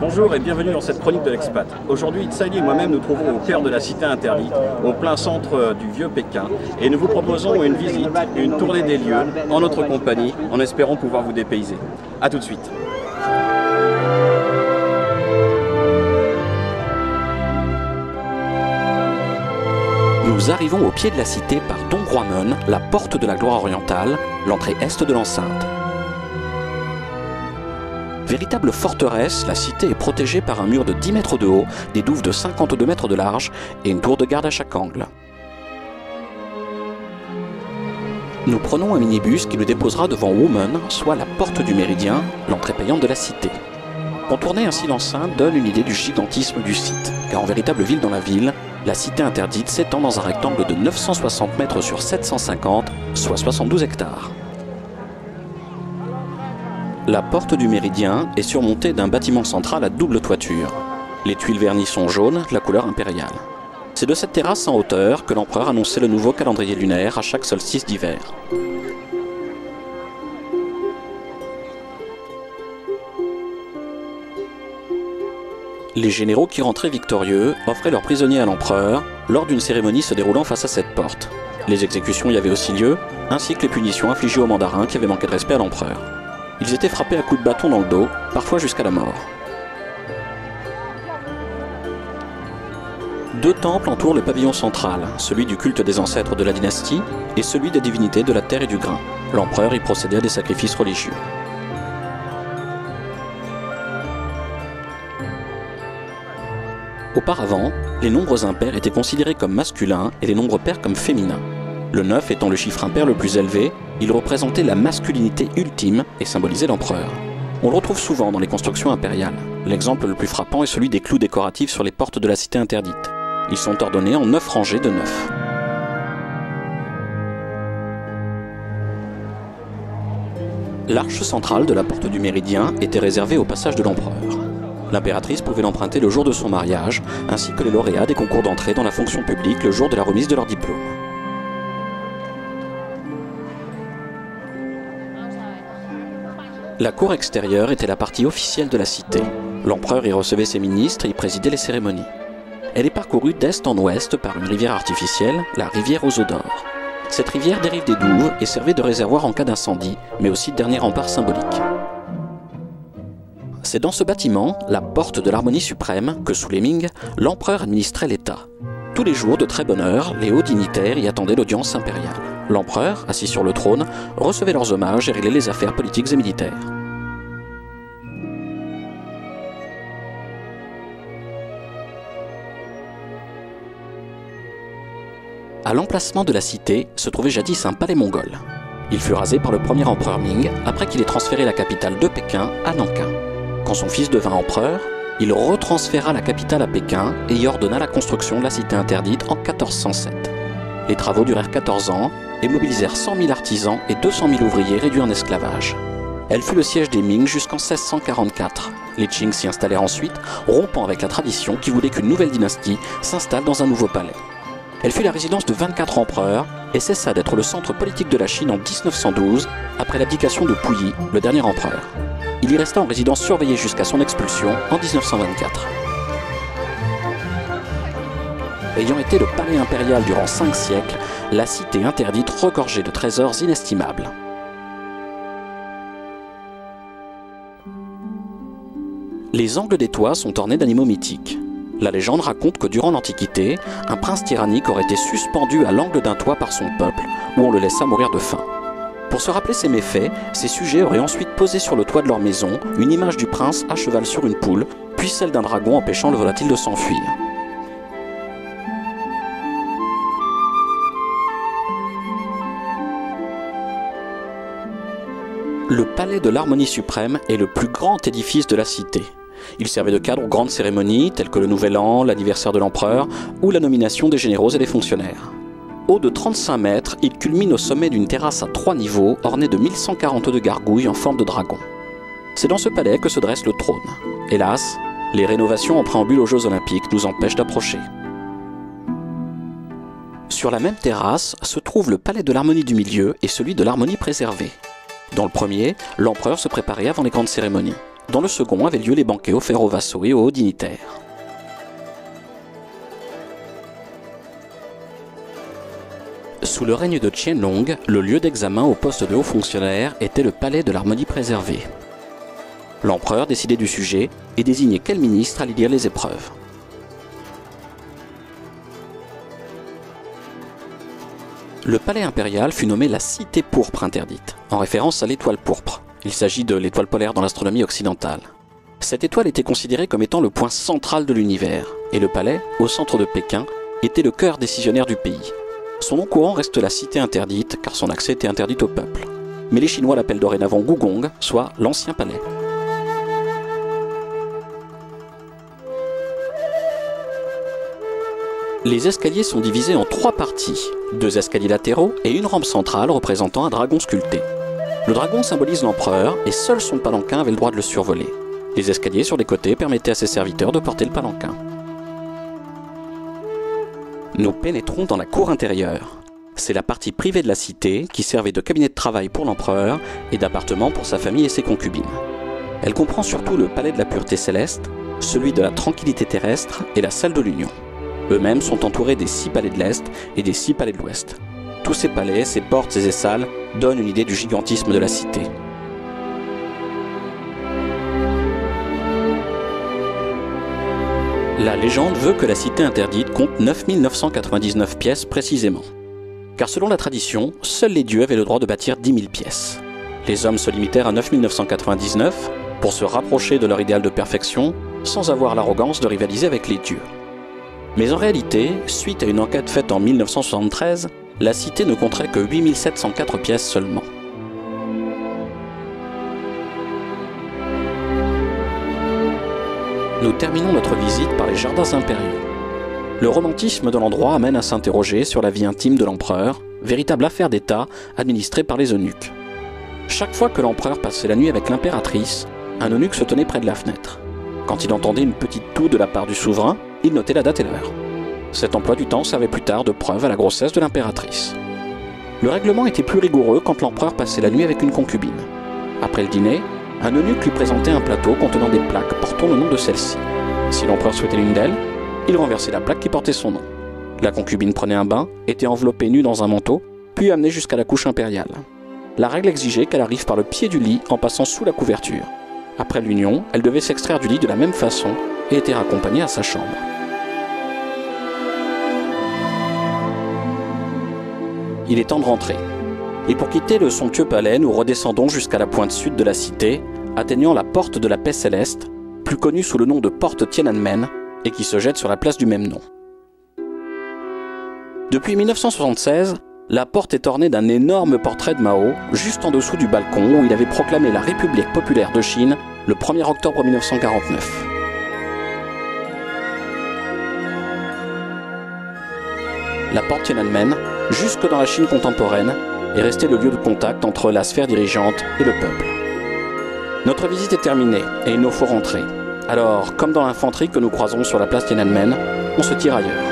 Bonjour et bienvenue dans cette chronique de l'expat. Aujourd'hui, Tsali et moi-même nous trouvons au cœur de la cité interdite, au plein centre du vieux Pékin, et nous vous proposons une visite, une tournée des lieux, en notre compagnie, en espérant pouvoir vous dépayser. A tout de suite. Nous arrivons au pied de la cité par Dongguamen, la porte de la gloire orientale, l'entrée est de l'enceinte. Véritable forteresse, la cité est protégée par un mur de 10 mètres de haut, des douves de 52 mètres de large et une tour de garde à chaque angle. Nous prenons un minibus qui nous déposera devant Wumen, soit la porte du méridien, l'entrée payante de la cité. Contourner ainsi l'enceinte donne une idée du gigantisme du site, car en véritable ville dans la ville, la cité interdite s'étend dans un rectangle de 960 mètres sur 750, soit 72 hectares. La porte du méridien est surmontée d'un bâtiment central à double toiture. Les tuiles vernies sont jaunes, la couleur impériale. C'est de cette terrasse en hauteur que l'empereur annonçait le nouveau calendrier lunaire à chaque solstice d'hiver. Les généraux qui rentraient victorieux offraient leurs prisonniers à l'empereur lors d'une cérémonie se déroulant face à cette porte. Les exécutions y avaient aussi lieu, ainsi que les punitions infligées aux mandarins qui avaient manqué de respect à l'empereur. Ils étaient frappés à coups de bâton dans le dos, parfois jusqu'à la mort. Deux temples entourent le pavillon central, celui du culte des ancêtres de la dynastie et celui des divinités de la terre et du grain. L'empereur y procédait à des sacrifices religieux. Auparavant, les nombres impairs étaient considérés comme masculins et les nombres pairs comme féminins. Le 9 étant le chiffre impair le plus élevé, il représentait la masculinité ultime et symbolisait l'empereur. On le retrouve souvent dans les constructions impériales. L'exemple le plus frappant est celui des clous décoratifs sur les portes de la cité interdite. Ils sont ordonnés en 9 rangées de 9. L'arche centrale de la porte du méridien était réservée au passage de l'empereur. L'impératrice pouvait l'emprunter le jour de son mariage, ainsi que les lauréats des concours d'entrée dans la fonction publique le jour de la remise de leur diplôme. La cour extérieure était la partie officielle de la cité. L'empereur y recevait ses ministres et y présidait les cérémonies. Elle est parcourue d'est en ouest par une rivière artificielle, la rivière aux eaux d'or. Cette rivière dérive des douves et servait de réservoir en cas d'incendie, mais aussi de dernier rempart symbolique. C'est dans ce bâtiment, la porte de l'harmonie suprême, que sous les Ming, l'empereur administrait l'État. Tous les jours, de très bonne heure, les hauts dignitaires y attendaient l'audience impériale. L'empereur, assis sur le trône, recevait leurs hommages et réglait les affaires politiques et militaires. À l'emplacement de la cité se trouvait jadis un palais mongol. Il fut rasé par le premier empereur Ming après qu'il ait transféré la capitale de Pékin à Nankin. Quand son fils devint empereur, il retransféra la capitale à Pékin et y ordonna la construction de la cité interdite en 1407. Les travaux durèrent 14 ans et mobilisèrent 100 000 artisans et 200 000 ouvriers réduits en esclavage. Elle fut le siège des Ming jusqu'en 1644. Les Qing s'y installèrent ensuite, rompant avec la tradition qui voulait qu'une nouvelle dynastie s'installe dans un nouveau palais. Elle fut la résidence de 24 empereurs et cessa d'être le centre politique de la Chine en 1912, après l'abdication de Puyi, le dernier empereur. Il y resta en résidence surveillée jusqu'à son expulsion en 1924. Ayant été le palais impérial durant 5 siècles, la cité interdite regorgeait de trésors inestimables. Les angles des toits sont ornés d'animaux mythiques. La légende raconte que durant l'Antiquité, un prince tyrannique aurait été suspendu à l'angle d'un toit par son peuple, où on le laissa mourir de faim. Pour se rappeler ses méfaits, ses sujets auraient ensuite posé sur le toit de leur maison une image du prince à cheval sur une poule, puis celle d'un dragon empêchant le volatile de s'enfuir. Le palais de l'harmonie suprême est le plus grand édifice de la cité. Il servait de cadre aux grandes cérémonies telles que le Nouvel An, l'anniversaire de l'empereur ou la nomination des généraux et des fonctionnaires. Haut de 35 mètres, il culmine au sommet d'une terrasse à 3 niveaux ornée de 1142 gargouilles en forme de dragon. C'est dans ce palais que se dresse le trône. Hélas, les rénovations en préambule aux Jeux Olympiques nous empêchent d'approcher. Sur la même terrasse se trouve le palais de l'harmonie du milieu et celui de l'harmonie préservée. Dans le premier, l'empereur se préparait avant les grandes cérémonies. Dans le second avaient lieu les banquets offerts aux vassaux et aux hauts dignitaires. Sous le règne de Qianlong, le lieu d'examen au poste de haut fonctionnaire était le palais de l'harmonie préservée. L'empereur décidait du sujet et désignait quel ministre allait lire les épreuves. Le palais impérial fut nommé la cité pourpre interdite, en référence à l'étoile pourpre. Il s'agit de l'étoile polaire dans l'astronomie occidentale. Cette étoile était considérée comme étant le point central de l'univers, et le palais, au centre de Pékin, était le cœur décisionnaire du pays. Son nom courant reste la cité interdite, car son accès était interdit au peuple. Mais les Chinois l'appellent dorénavant Gugong, soit l'ancien palais. Les escaliers sont divisés en 3 parties, 2 escaliers latéraux et une rampe centrale représentant un dragon sculpté. Le dragon symbolise l'empereur et seul son palanquin avait le droit de le survoler. Les escaliers sur les côtés permettaient à ses serviteurs de porter le palanquin. Nous pénétrons dans la cour intérieure. C'est la partie privée de la cité qui servait de cabinet de travail pour l'empereur et d'appartement pour sa famille et ses concubines. Elle comprend surtout le palais de la pureté céleste, celui de la tranquillité terrestre et la salle de l'Union. Eux-mêmes sont entourés des 6 palais de l'Est et des 6 palais de l'Ouest. Tous ces palais, ces portes et ces salles donnent une idée du gigantisme de la cité. La légende veut que la cité interdite compte 9999 pièces précisément. Car selon la tradition, seuls les dieux avaient le droit de bâtir 10 000 pièces. Les hommes se limitèrent à 9999 pour se rapprocher de leur idéal de perfection sans avoir l'arrogance de rivaliser avec les dieux. Mais en réalité, suite à une enquête faite en 1973, la cité ne compterait que 8704 pièces seulement. Nous terminons notre visite par les jardins impériaux. Le romantisme de l'endroit amène à s'interroger sur la vie intime de l'empereur, véritable affaire d'État administrée par les eunuques. Chaque fois que l'empereur passait la nuit avec l'impératrice, un eunuque se tenait près de la fenêtre. Quand il entendait une petite toux de la part du souverain, il notait la date et l'heure. Cet emploi du temps servait plus tard de preuve à la grossesse de l'impératrice. Le règlement était plus rigoureux quand l'empereur passait la nuit avec une concubine. Après le dîner, un eunuque lui présentait un plateau contenant des plaques portant le nom de celle-ci. Si l'empereur souhaitait l'une d'elles, il renversait la plaque qui portait son nom. La concubine prenait un bain, était enveloppée nue dans un manteau, puis amenée jusqu'à la couche impériale. La règle exigeait qu'elle arrive par le pied du lit en passant sous la couverture. Après l'union, elle devait s'extraire du lit de la même façon et était raccompagnée à sa chambre. Il est temps de rentrer. Et pour quitter le somptueux palais, nous redescendons jusqu'à la pointe sud de la cité, atteignant la porte de la paix céleste, plus connue sous le nom de porte Tiananmen, et qui se jette sur la place du même nom. Depuis 1976, la porte est ornée d'un énorme portrait de Mao, juste en dessous du balcon où il avait proclamé la République populaire de Chine le 1er octobre 1949. La porte Tiananmen, jusque dans la Chine contemporaine, est restée le lieu de contact entre la sphère dirigeante et le peuple. Notre visite est terminée et il nous faut rentrer. Alors, comme dans l'infanterie que nous croisons sur la place Tiananmen, on se tire ailleurs.